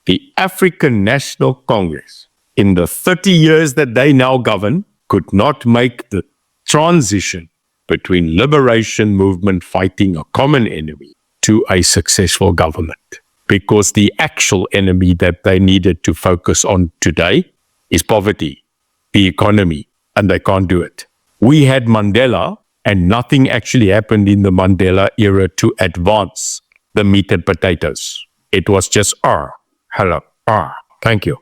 The African National Congress, in the 30 years that they now govern, could not make the transition between liberation movement fighting a common enemy to a successful government. Because the actual enemy that they needed to focus on today is poverty, the economy, and they can't do it. We had Mandela, and nothing actually happened in the Mandela era to advance the meat and potatoes. It was just, hello, thank you.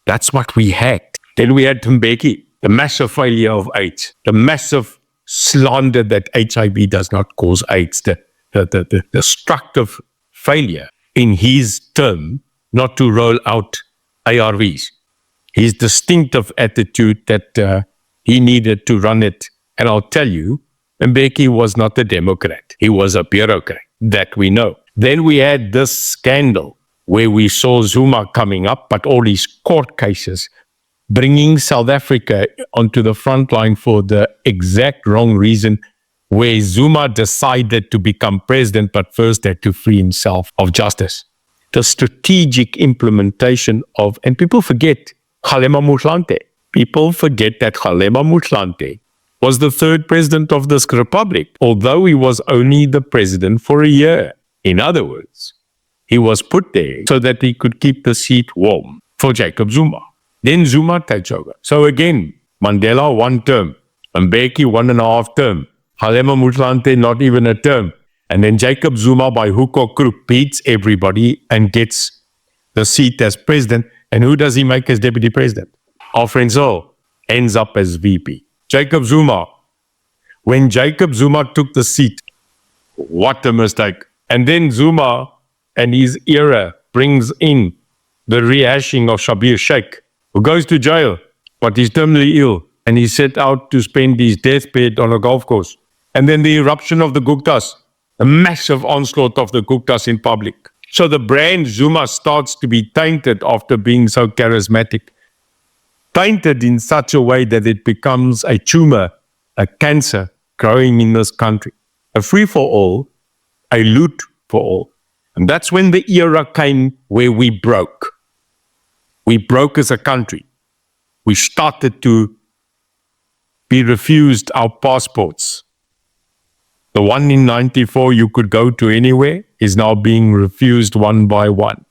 That's what we had. Then we had Mbeki, the massive failure of AIDS, the massive slander that HIV does not cause AIDS, the destructive failure in his term not to roll out ARVs. His distinctive attitude that he needed to run it. And I'll tell you, Mbeki was not a Democrat. He was a bureaucrat, that we know. Then we had this scandal where we saw Zuma coming up, but all these court cases, bringing South Africa onto the front line for the exact wrong reason, where Zuma decided to become president, but first had to free himself of justice. The strategic implementation of, and people forget, Kgalema Motlanthe. People forget that Kgalema Motlanthe was the third president of this republic, although he was only the president for a year. In other words, he was put there so that he could keep the seat warm for Jacob Zuma. Then Zuma takes over. So again, Mandela 1 term, Mbeki 1.5 term, Kgalema Motlanthe not even a term. And then Jacob Zuma by hook or crook beats everybody and gets the seat as president. And who does he make as deputy president? Our friend Zil ends up as VP. Jacob Zuma. When Jacob Zuma took the seat, what a mistake. And then Zuma and his era brings in the rehashing of Schabir Shaik, who goes to jail, but he's terminally ill. And he set out to spend his deathbed on a golf course. And then the eruption of the Guptas, a massive onslaught of the Guptas in public. So the brand Zuma starts to be tainted after being so charismatic. Tainted in such a way that it becomes a tumor, a cancer growing in this country. A free for all, a loot for all. And that's when the era came where we broke. We broke as a country. We started to be refused our passports. The one in 94 you could go to anywhere is now being refused one by one.